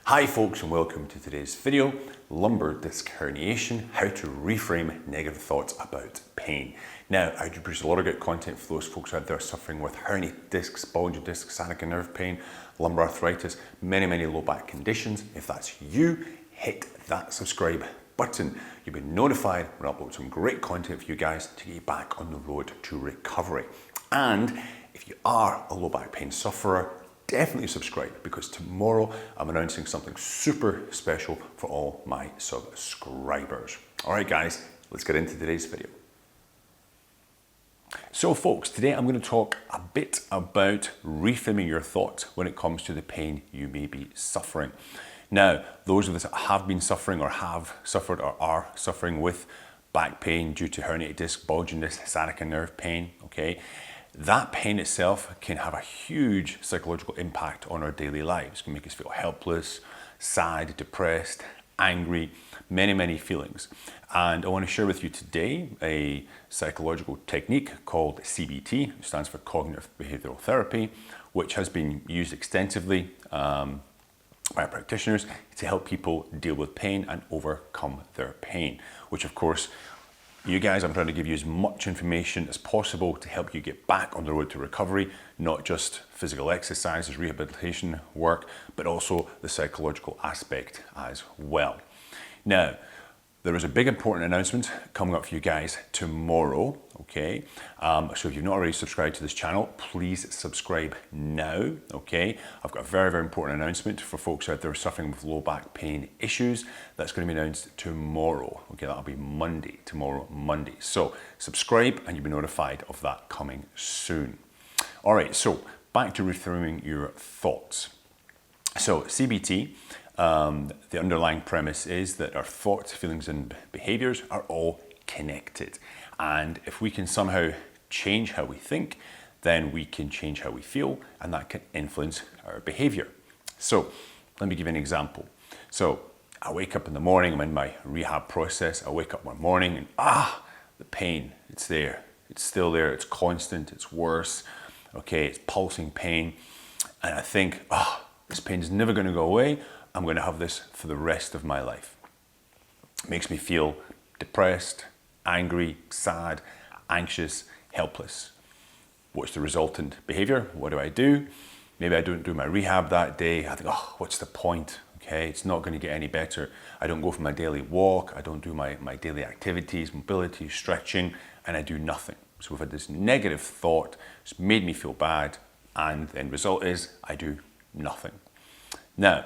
Hi folks and welcome to today's video, lumbar disc herniation, how to reframe negative thoughts about pain. Now, I do produce a lot of good content for those folks out there suffering with herniated discs, bulging discs, sciatica nerve pain, lumbar arthritis, many low back conditions. If that's you, hit that subscribe button. You'll be notified when I upload some great content for you guys to get you back on the road to recovery. And if you are a low back pain sufferer, definitely subscribe, because tomorrow I'm announcing something super special for all my subscribers. All right guys, let's get into today's video. So folks, today I'm going to talk a bit about reframing your thoughts when it comes to the pain you may be suffering. Now, those of us that have been suffering or have suffered or are suffering with back pain due to herniated disc, bulging disc, sciatica nerve pain, okay? That pain itself can have a huge psychological impact on our daily lives. It can make us feel helpless, sad, depressed, angry, many feelings. And I want to share with you today a psychological technique called CBT, which stands for cognitive behavioural therapy, which has been used extensively by practitioners to help people deal with pain and overcome their pain, which of course, you guys, I'm trying to give you as much information as possible to help you get back on the road to recovery, not just physical exercises, rehabilitation work, but also the psychological aspect as well. Now, there is a big important announcement coming up for you guys tomorrow, okay? So if you've not already subscribed to this channel, please subscribe now, okay? I've got a very important announcement for folks out there suffering with low back pain issues that's going to be announced tomorrow, okay? That'll be Monday, tomorrow, Monday. So subscribe and you'll be notified of that coming soon. All right, so back to reframing your thoughts. So CBT, the underlying premise is that our thoughts, feelings and behaviors are all connected. And if we can somehow change how we think, then we can change how we feel, and that can influence our behavior. So let me give you an example. So I wake up in the morning, I'm in my rehab process. I wake up one morning and the pain, it's there. It's still there, it's constant, it's worse. Okay, it's pulsing pain. And I think, this pain is never going to go away. I'm going to have this for the rest of my life. It makes me feel depressed, angry, sad, anxious, helpless. What's the resultant behavior? What do? Maybe I don't do my rehab that day. I think, what's the point? Okay, it's not going to get any better. I don't go for my daily walk. I don't do my daily activities, mobility, stretching, and I do nothing. So we've had this negative thought. It's made me feel bad. And the end result is I do nothing. Now,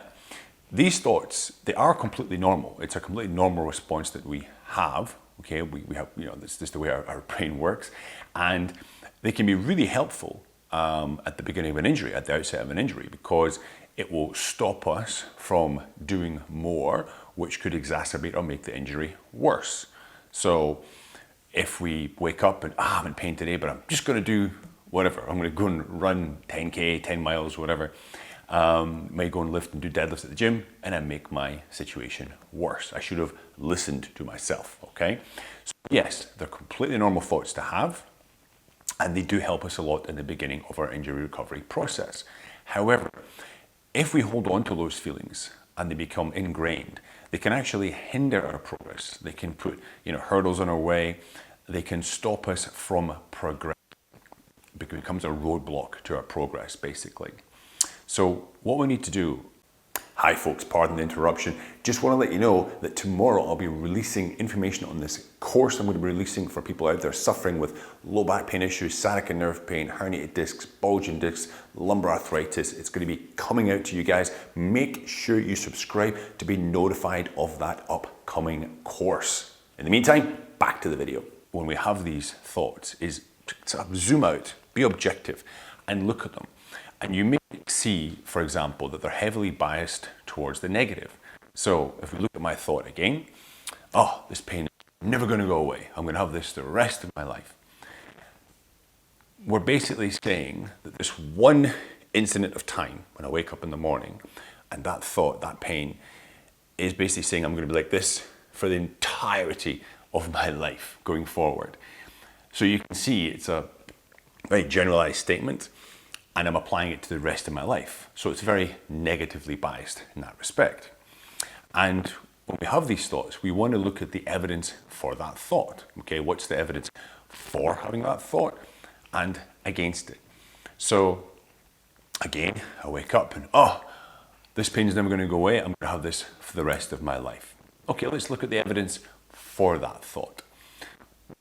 these thoughts, they are completely normal. It's a completely normal response that we have. Okay, we have, this is the way our brain works. And they can be really helpful at the beginning of an injury, at the outset of an injury, because it will stop us from doing more, which could exacerbate or make the injury worse. So if we wake up and, I'm in pain today, but I'm just going to do whatever. I'm going to go and run 10K, 10 miles, whatever. May go and lift and do deadlifts at the gym, and then make my situation worse. I should have listened to myself, okay? So yes, they're completely normal thoughts to have, and they do help us a lot in the beginning of our injury recovery process. However, if we hold on to those feelings and they become ingrained, they can actually hinder our progress. They can put, hurdles in our way. They can stop us from progress. It becomes a roadblock to our progress, basically. So what we need to do, hi folks, pardon the interruption. Just want to let you know that tomorrow I'll be releasing information on this course I'm going to be releasing for people out there suffering with low back pain issues, sciatica nerve pain, herniated discs, bulging discs, lumbar arthritis. It's going to be coming out to you guys. Make sure you subscribe to be notified of that upcoming course. In the meantime, back to the video. When we have these thoughts is to zoom out, be objective and look at them. And you may see, for example, that they're heavily biased towards the negative. So if we look at my thought again, this pain is never going to go away. I'm going to have this the rest of my life. We're basically saying that this one incident of time when I wake up in the morning and that thought, that pain, is basically saying I'm going to be like this for the entirety of my life going forward. So you can see it's a very generalized statement. and I'm applying it to the rest of my life. So it's very negatively biased in that respect. And when we have these thoughts, we want to look at the evidence for that thought. Okay, what's the evidence for having that thought and against it? So again, I wake up and, oh, this pain is never going to go away. I'm going to have this for the rest of my life. Okay, let's look at the evidence for that thought.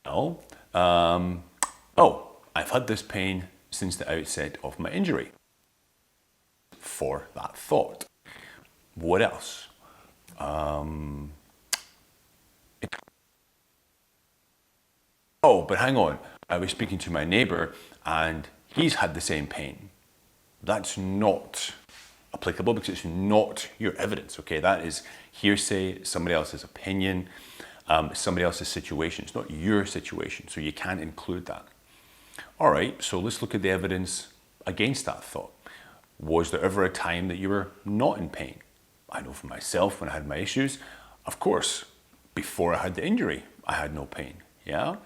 Well, I've had this pain since the outset of my injury. For that thought. What else? But hang on. I was speaking to my neighbour and he's had the same pain. That's not applicable because it's not your evidence, okay? That is hearsay, somebody else's opinion, somebody else's situation. It's not your situation, so you can't include that. All right, so let's look at the evidence against that thought. Was there ever a time that you were not in pain? I know for myself, when I had my issues, of course, before I had the injury, I had no pain, yeah?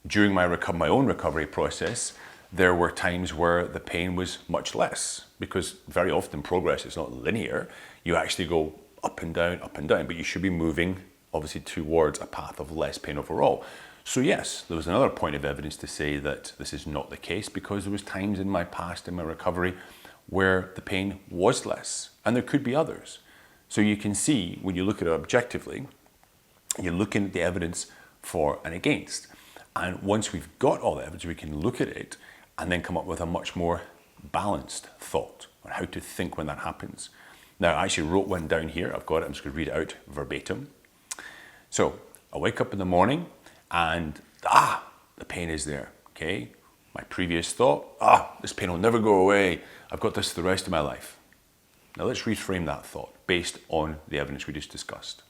During my own recovery process, there were times where the pain was much less, because very often progress is not linear. You actually go up and down, but you should be moving obviously towards a path of less pain overall. So yes, there was another point of evidence to say that this is not the case, because there was times in my past, in my recovery, where the pain was less, and there could be others. So you can see, when you look at it objectively, you're looking at the evidence for and against. And once we've got all the evidence, we can look at it and then come up with a much more balanced thought on how to think when that happens. Now, I actually wrote one down here. I've got it. I'm just going to read it out verbatim. So I wake up in the morning and, the pain is there, okay? My previous thought, this pain will never go away. I've got this for the rest of my life. Now let's reframe that thought based on the evidence we just discussed.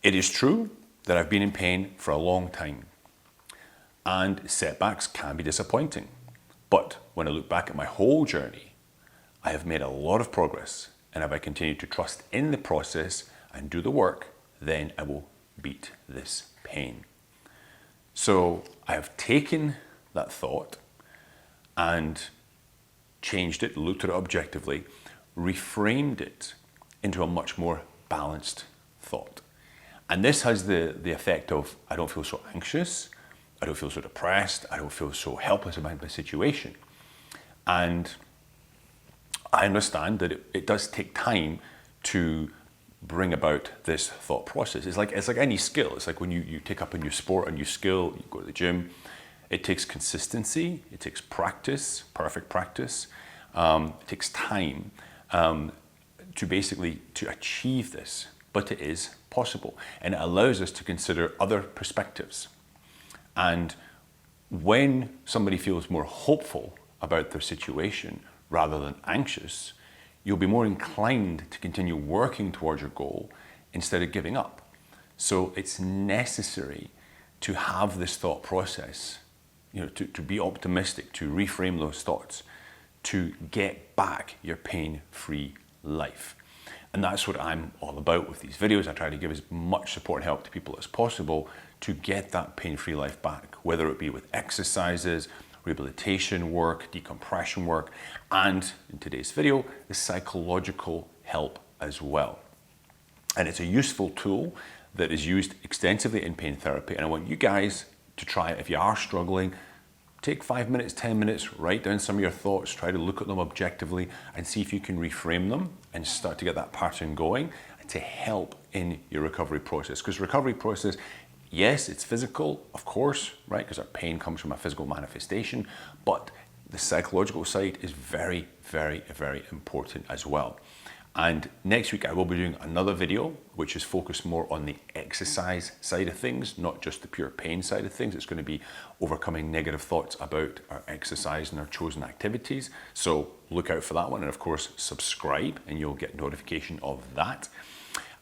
It is true that I've been in pain for a long time, and setbacks can be disappointing. But when I look back at my whole journey, I have made a lot of progress, and if I continue to trust in the process and do the work, then I will beat this pain. So I have taken that thought and changed it, looked at it objectively, reframed it into a much more balanced thought. And this has the effect of, I don't feel so anxious, I don't feel so depressed, I don't feel so helpless about my situation. And I understand that it does take time to bring about this thought process. It's like any skill. It's like when you take up a new sport, a new skill, you go to the gym. It takes consistency, it takes practice, perfect practice. It takes time to achieve this, but it is possible. And it allows us to consider other perspectives. And when somebody feels more hopeful about their situation rather than anxious, you'll be more inclined to continue working towards your goal instead of giving up. So it's necessary to have this thought process, to be optimistic, to reframe those thoughts, to get back your pain-free life. And that's what I'm all about with these videos. I try to give as much support and help to people as possible to get that pain-free life back, whether it be with exercises, rehabilitation work, decompression work, and in today's video, the psychological help as well. And it's a useful tool that is used extensively in pain therapy. And I want you guys to try it. If you are struggling, take 5 minutes, 10 minutes, write down some of your thoughts, try to look at them objectively and see if you can reframe them and start to get that pattern going to help in your recovery process. Because recovery process, yes, it's physical, of course, right? Because our pain comes from a physical manifestation, but the psychological side is very, very, very important as well. And next week I will be doing another video which is focused more on the exercise side of things, not just the pure pain side of things. It's going to be overcoming negative thoughts about our exercise and our chosen activities. So look out for that one, and of course subscribe and you'll get notification of that.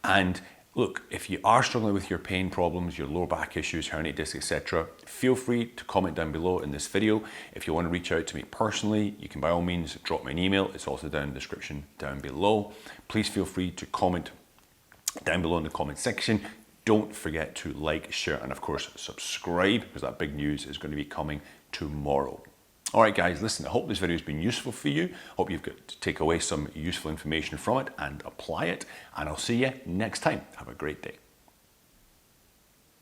And look, if you are struggling with your pain problems, your lower back issues, herniated disc, etc., feel free to comment down below in this video. If you want to reach out to me personally, you can by all means drop me an email. It's also down in the description down below. Please feel free to comment down below in the comment section. Don't forget to like, share, and of course subscribe, because that big news is going to be coming tomorrow. All right, guys, listen, I hope this video has been useful for you. Hope you've got to take away some useful information from it and apply it. And I'll see you next time. Have a great day.